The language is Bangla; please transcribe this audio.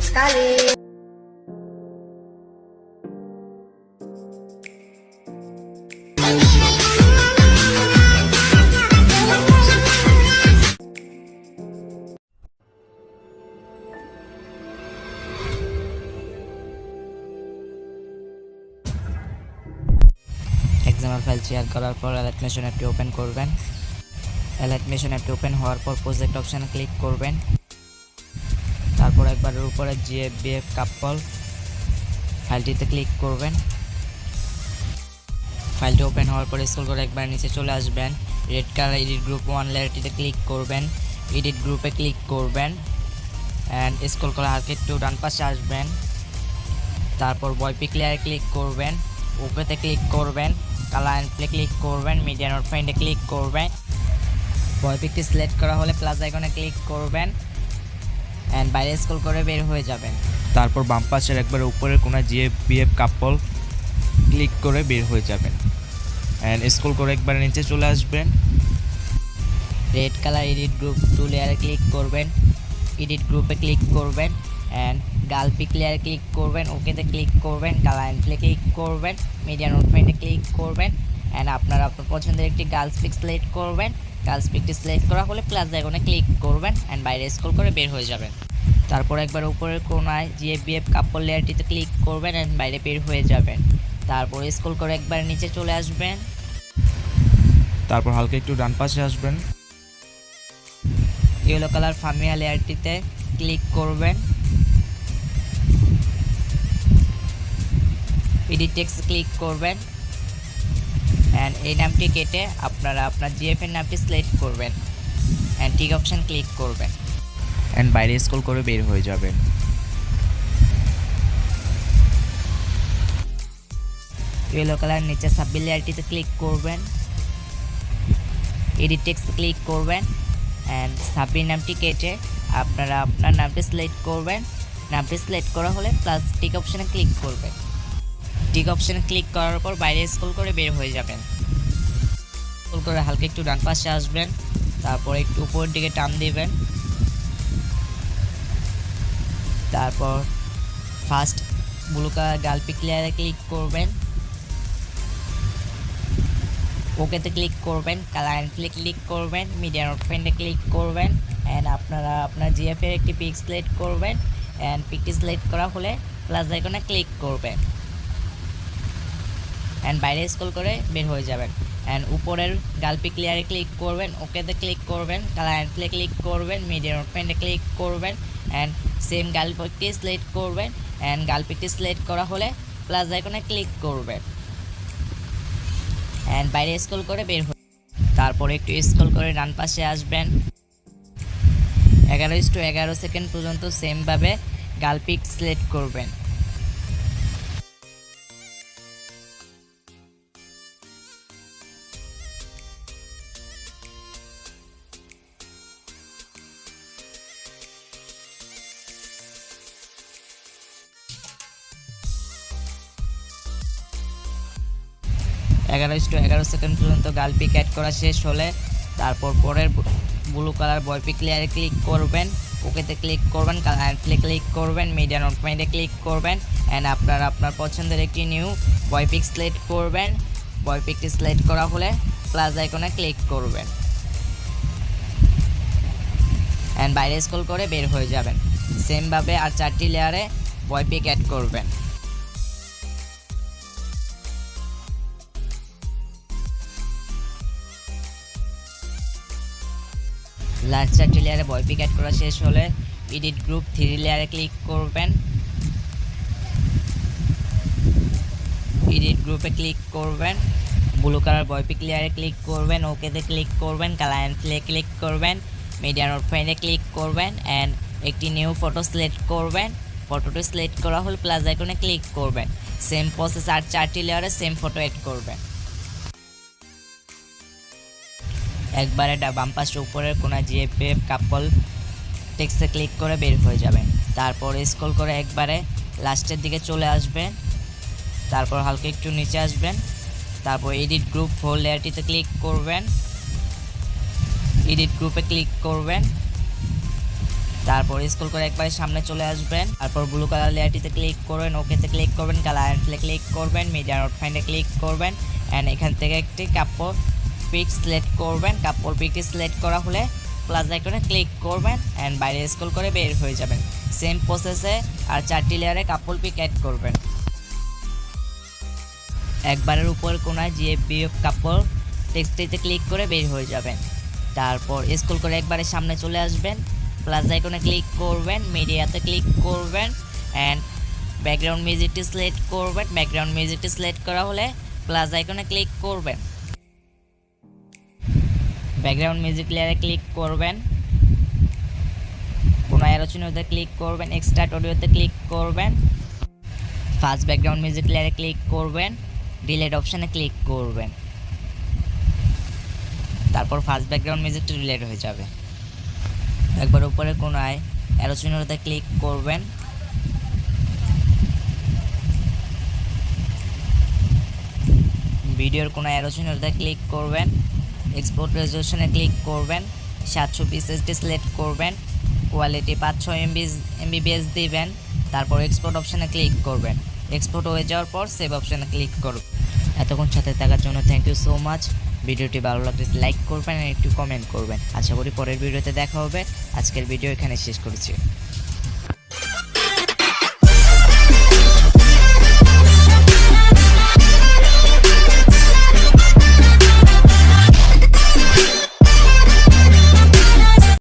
sekali. এক্সাম্পল ফাইল শেয়ার করার পর অ্যালাইট মেশিন অ্যাপটি ওপেন করবেন। অ্যালাইট মেশিন অ্যাপটি ওপেন হওয়ার পর প্রজেক্ট অপশানে ক্লিক করবেন। তারপর একবারের উপরে 𝐶𝐵F কাপল ফাইলটিতে ক্লিক করবেন। ফাইলটি ওপেন হওয়ার পর স্ক্রল করে একবার নিচে চলে আসবেন। রেড কালার এডিট গ্রুপ 1 লেয়ারটিতে ক্লিক করবেন। এডিট গ্রুপে ক্লিক করবেন অ্যান্ড স্ক্রল করে হালকা একটু ডান পাশে আসবেন। তারপর বয়পিক লেয়ারে ক্লিক করবেন, ওকেতে ক্লিক করবেন, কালার অ্যান্ড প্লে ক্লিক করবেন, মিডিয়া নোট ফাইন্ডে ক্লিক করবেন। বয়পিকটি সিলেক্ট করা হলে প্লাস আইকনে ক্লিক করবেন অ্যান্ড বাইরে স্ক্রল করে বের হয়ে যাবেন। তারপর বাম পাশের একবার উপরের কোণা 𝐶𝐵F কাপল ক্লিক করে বের হয়ে যাবেন অ্যান্ড স্ক্রল করে একবার নিচে চলে আসবেন। রেড কালার এডিট গ্রুপ 2 লেয়ারে ক্লিক করবেন, এডিট গ্রুপে ক্লিক করবেন অ্যান্ড গালপিক লেয়ারে ক্লিক করবেন, ওকেতে ক্লিক করবেন, কালার অ্যান্ড প্লে ক্লিক করবেন, মিডিয়া নোট ফাইন্ডে ক্লিক করবেন অ্যান্ড আপনার পছন্দের একটি গার্লস পিক সিলেক্ট করবেন। গার্লস পিকটি সিলেক্ট করা হলে প্লাস আইকনে ক্লিক করবেন অ্যান্ড বাইরে স্ক্রল করে বের হয়ে যাবেন। তারপর একবার উপরের কোণায় 𝐶𝐵F কাপল লেয়ারটিতে ক্লিক করবেন অ্যান্ড বাইরে বের হয়ে যাবেন। তারপর স্ক্রল করে একবার নিচে চলে আসবেন। তারপর হালকা একটু ডান পাশে আসবেন। ইয়েলো কালার ফামিয়া লেয়ারটিতে ক্লিক করবেন, এডিট টেক্সট ক্লিক করবেন অ্যান্ড এই নামটি কেটে আপনারা আপনার জিএফ এর নামটি সিলেক্ট করবেন অ্যান্ড টিক অপশন ক্লিক করবেন অ্যান্ড বাইরে স্ক্রল করে বের হয়ে যাবেন। ইয়েলো কালার নিচে সাবমিট লেয়ারটিতে ক্লিক করবেন, এডিট টেক্সট ক্লিক করবেন অ্যান্ড সাবমিট নামটি কেটে আপনারা আপনার নামটি সিলেক্ট করবেন। নামটি সিলেক্ট করা হলে প্লাস টিক অপশনে ক্লিক করবেন। টিক অপশনে ক্লিক করার পর বাইরে স্ক্রল করে বের হয়ে যাবেন। স্ক্রল করে হালকা একটু ডান পাশে আসবেন, তারপর একটু উপরের দিকে টান দিবেন। তারপর ফার্স্ট ব্লু কালার গালপিক লেয়ারে ক্লিক করবেন, ওকেতে ক্লিক করবেন, কালার অ্যান্ড প্লে ক্লিক করবেন, মিডিয়া নোট ফাইন্ডে ক্লিক করবেন অ্যান্ড আপনারা আপনার জিএফ এর একটি পিক সিলেক্ট করবেন অ্যান্ড পিকটি সিলেক্ট করা হলে প্লাস আইকনে ক্লিক করবেন অ্যান্ড বাইরে স্ক্রল করে বের হয়ে যাবেন অ্যান্ড উপরের গালপিক লেয়ারে ক্লিক করবেন, ওকেতে ক্লিক করবেন, কালার অ্যান্ড প্লে ক্লিক করবেন, মিডিয়া নোট ফাইন্ডে ক্লিক করবেন অ্যান্ড সেম গালপিকটি সিলেক্ট করবেন অ্যান্ড গালপিকটি সিলেক্ট করা হলে প্লাস আইকনে ক্লিক করবেন অ্যান্ড বাইরে স্ক্রল করে বের হয়ে তারপরে একটু স্ক্রল করে ডান পাশে আসবেন। 11:11 সেকেন্ড পর্যন্ত সেমভাবে গালপিক সিলেক্ট করবেন। এগারো সেকেন্ড পর্যন্ত গালপিক অ্যাড করা শেষ হলে তারপর পরের ব্লু কালার বয়পিক লেয়ারে ক্লিক করবেন, ওকেতে ক্লিক করবেন, কালার অ্যান্ড প্লে ক্লিক করবেন, মিডিয়া নোট ফাইন্ডে ক্লিক করবেন অ্যান্ড আপনারা আপনার পছন্দের একটি নিউ বয়পিক সিলেক্ট করবেন। বয়পিকটি সিলেক্ট করা হলে প্লাস আইকনে ক্লিক করবেন অ্যান্ড বাইরে স্ক্রল করে বের হয়ে যাবেন। সেমভাবে আর 4টি লেয়ারে বয়পিক অ্যাড করবেন। লাস্ট 4টি লেয়ারে বয়পিক অ্যাড করা শেষ হলে এডিট গ্রুপ 3 লেয়ারে ক্লিক করবেন, এডিট গ্রুপে ক্লিক করবেন, ব্লু কালার বয়পিক লেয়ারে ক্লিক করবেন, ওকেতে ক্লিক করবেন, কালার অ্যান্ড প্লে ক্লিক করবেন, মিডিয়া নোট ফাইন্ডে ক্লিক করবেন অ্যান্ড একটি নিউ ফটো সিলেক্ট করবেন। ফটোটি সিলেক্ট করা হলে প্লাস আইকনে ক্লিক করবেন। সেম প্রসেস আর 4টি লেয়ারে সেম ফটো অ্যাড করবেন। একবারে বাম পাশে উপরের কোণা 𝐶𝐵F কাপল টেক্সটে ক্লিক করে বের হয়ে যাবেন। তারপর স্ক্রল করে একবারে লাস্টের দিকে চলে আসবেন, তারপর হালকা একটু নিচে আসবেন, তারপর এডিট গ্রুপ 4 লেয়ারটিতে ক্লিক করবেন, এডিট গ্রুপে ক্লিক করবেন তারপর স্ক্রল করে একবারে সামনে চলে আসবেন। তারপর ব্লু কালার লেয়ারটিতে ক্লিক করবেন, ওকেতে ক্লিক করবেন, কালার অ্যান্ড ক্লিক করবেন, মিডিয়া নোট ফাইন্ডে ক্লিক করবেন অ্যান্ড এখান থেকে একটি কাপড় পিক সিলেক্ট করবেন। কাপড় পিকটি সিলেক্ট করা হলে প্লাস আইকনে ক্লিক করবেন অ্যান্ড বাইরে স্ক্রল করে বের হয়ে যাবেন। সেম প্রসেসে আর 4টি লেয়ারে কাপড় পিক অ্যাড করবেন। একবারের উপর কোনায় 𝐸𝐝 কাপড় টেক্সটটিতে ক্লিক করে বের হয়ে যাবেন। তারপর স্ক্রল করে একবারে সামনে চলে আসবেন, প্লাস আইকনে ক্লিক করবেন, মিডিয়াতে ক্লিক করবেন অ্যান্ড ব্যাকগ্রাউন্ড মিউজিকটি সিলেক্ট করবেন। ব্যাকগ্রাউন্ড মিউজিকটি সিলেক্ট করা হলে প্লাস আইকনে ক্লিক করবেন, ব্যাকগ্রাউন্ড মিউজিক লেয়ারে ক্লিক করবেন, কোনো অ্যারো চিহ্নতে ক্লিক করবেন, এক্সট্রাক্ট অডিওতে ক্লিক করবেন, ফার্স্ট ব্যাকগ্রাউন্ড মিউজিক লেয়ারে ক্লিক করবেন, ডিলেট অপশানে ক্লিক করবেন। তারপর ফার্স্ট ব্যাকগ্রাউন্ড মিউজিকটি ডিলেট হয়ে যাবে। একবার উপরে কোনায় অ্যারো চিহ্নতে ক্লিক করবেন, ভিডিওর কোনো অ্যারো চিহ্নতে ক্লিক করবেন, এক্সপোর্ট রেজলিউশনে ক্লিক করবেন, 720 এসডি সিলেক্ট করবেন, কোয়ালিটি 500 MBPS দিবেন। তারপর এক্সপোর্ট অপশানে ক্লিক করবেন, এক্সপোর্ট হয়ে যাওয়ার পর সেভ অপশানে ক্লিক করুন। এতক্ষণ সাথে থাকার জন্য থ্যাংক ইউ সো মাচ। ভিডিওটি ভালো লাগলে লাইক করবেন আর একটু কমেন্ট করবেন। আশা করি পরের ভিডিওতে দেখা হবে। আজকের ভিডিও এখানে শেষ করছি।